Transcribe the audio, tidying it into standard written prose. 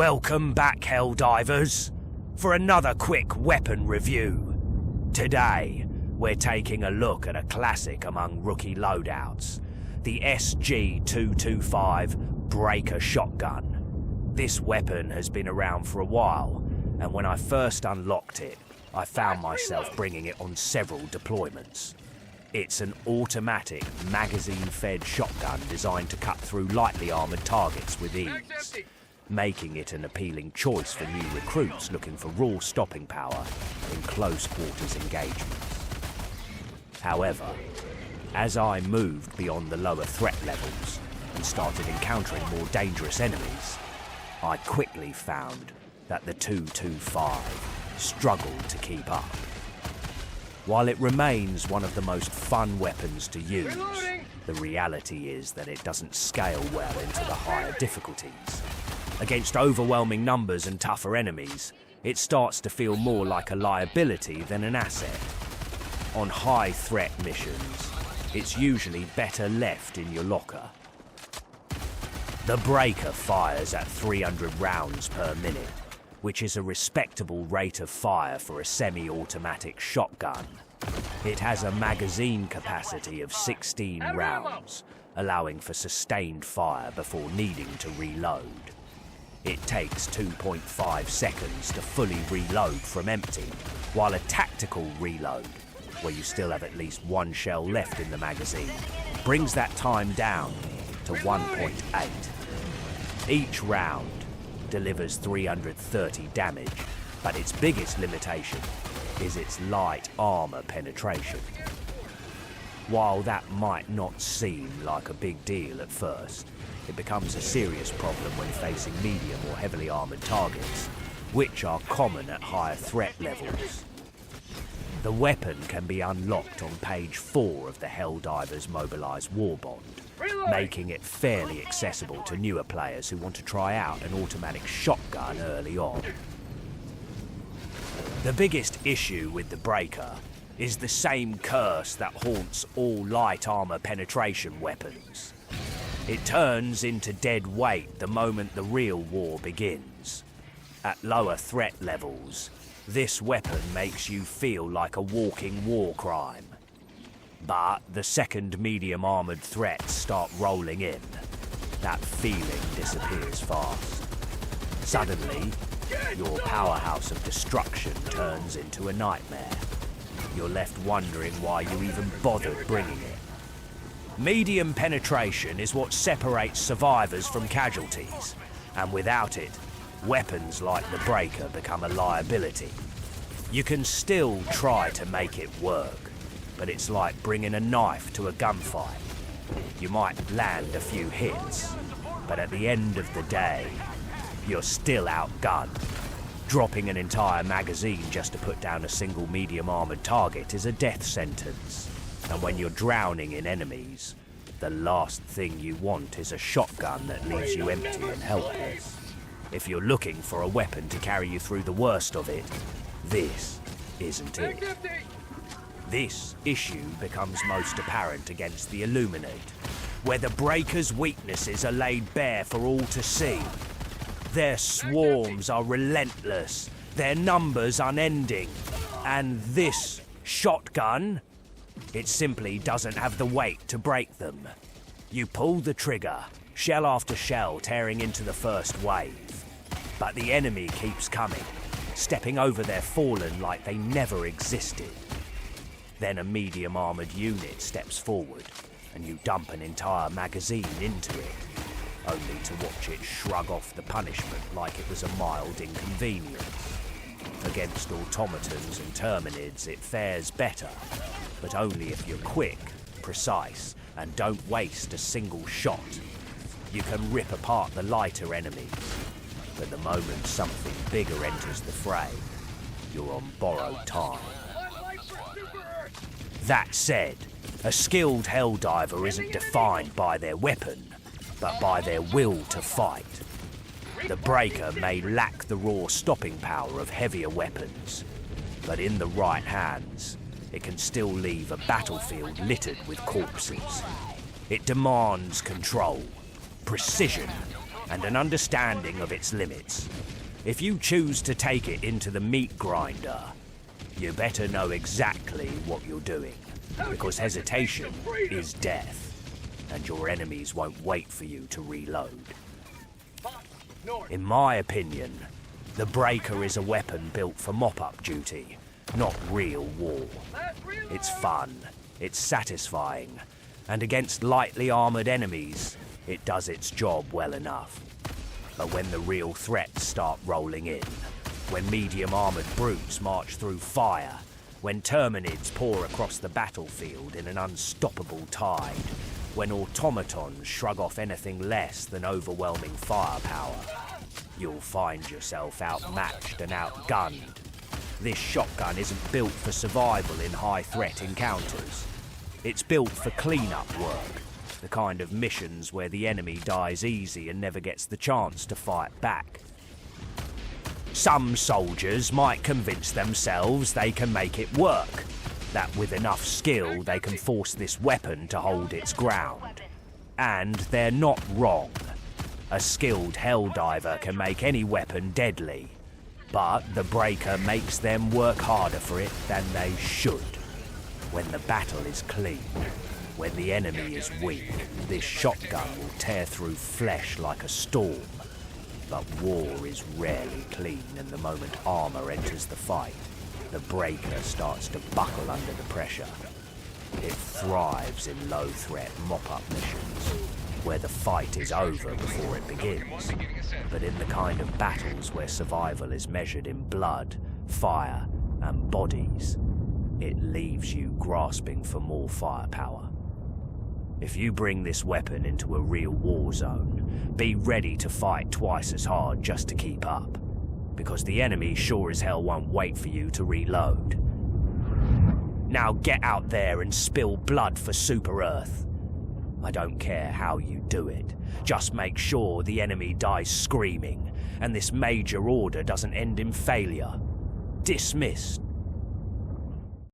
Welcome back, Helldivers, for another quick weapon review. Today, we're taking a look at a classic among rookie loadouts, the SG-225 Breaker Shotgun. This weapon has been around for a while, and when I first unlocked it, I found myself bringing it on several deployments. It's an automatic, magazine-fed shotgun designed to cut through lightly armoured targets with ease, making it an appealing choice for new recruits looking for raw stopping power in close quarters engagements. However, as I moved beyond the lower threat levels and started encountering more dangerous enemies, I quickly found that the 225 struggled to keep up. While it remains one of the most fun weapons to use, the reality is that it doesn't scale well into the higher difficulties. Against overwhelming numbers and tougher enemies, it starts to feel more like a liability than an asset. On high-threat missions, it's usually better left in your locker. The Breaker fires at 300 rounds per minute, which is a respectable rate of fire for a semi-automatic shotgun. It has a magazine capacity of 16 rounds, allowing for sustained fire before needing to reload. It takes 2.5 seconds to fully reload from empty, while a tactical reload, where you still have at least one shell left in the magazine, brings that time down to 1.8. Each round delivers 330 damage, but its biggest limitation is its light armor penetration. While that might not seem like a big deal at first, it becomes a serious problem when facing medium or heavily armored targets, which are common at higher threat levels. The weapon can be unlocked on page 4 of the Helldivers Mobilized Warbond, making it fairly accessible to newer players who want to try out an automatic shotgun early on. The biggest issue with the Breaker is the same curse that haunts all light armor penetration weapons. It turns into dead weight the moment the real war begins. At lower threat levels, this weapon makes you feel like a walking war crime. But the second medium armoured threats start rolling in, that feeling disappears fast. Suddenly, your powerhouse of destruction turns into a nightmare. You're left wondering why you even bothered bringing it. Medium penetration is what separates survivors from casualties, and without it, weapons like the Breaker become a liability. You can still try to make it work, but it's like bringing a knife to a gunfight. You might land a few hits, but at the end of the day, you're still outgunned. Dropping an entire magazine just to put down a single medium armored target is a death sentence. And when you're drowning in enemies, the last thing you want is a shotgun that leaves you empty and helpless. If you're looking for a weapon to carry you through the worst of it, this isn't it. This issue becomes most apparent against the Illuminate, where the Breaker's weaknesses are laid bare for all to see. Their swarms are relentless, their numbers unending, and this shotgun, it simply doesn't have the weight to break them. You pull the trigger, shell after shell tearing into the first wave, but the enemy keeps coming, stepping over their fallen like they never existed. Then a medium armoured unit steps forward, and you dump an entire magazine into it, only to watch it shrug off the punishment like it was a mild inconvenience. Against automatons and terminids it fares better, but only if you're quick, precise, and don't waste a single shot. You can rip apart the lighter enemies, but the moment something bigger enters the fray, you're on borrowed time. That said, a skilled Helldiver isn't defined by their weapon, but by their will to fight. The Breaker may lack the raw stopping power of heavier weapons, but in the right hands, it can still leave a battlefield littered with corpses. It demands control, precision, and an understanding of its limits. If you choose to take it into the meat grinder, you better know exactly what you're doing, because hesitation is death, and your enemies won't wait for you to reload. In my opinion, the Breaker is a weapon built for mop-up duty, not real war. It's fun, it's satisfying, and against lightly armoured enemies, it does its job well enough. But when the real threats start rolling in, when medium-armoured brutes march through fire, when Terminids pour across the battlefield in an unstoppable tide, when automatons shrug off anything less than overwhelming firepower, you'll find yourself outmatched and outgunned. This shotgun isn't built for survival in high-threat encounters. It's built for clean-up work, the kind of missions where the enemy dies easy and never gets the chance to fight back. Some soldiers might convince themselves they can make it work, that with enough skill they can force this weapon to hold its ground. And they're not wrong. A skilled Helldiver can make any weapon deadly, but the Breaker makes them work harder for it than they should. When the battle is clean, when the enemy is weak, this shotgun will tear through flesh like a storm. But war is rarely clean, and the moment armor enters the fight, the Breaker starts to buckle under the pressure. It thrives in low-threat mop-up missions, where the fight is over before it begins. But in the kind of battles where survival is measured in blood, fire, and bodies, it leaves you grasping for more firepower. If you bring this weapon into a real war zone, be ready to fight twice as hard just to keep up, because the enemy sure as hell won't wait for you to reload. Now get out there and spill blood for Super Earth. I don't care how you do it, just make sure the enemy dies screaming, and this major order doesn't end in failure. Dismissed.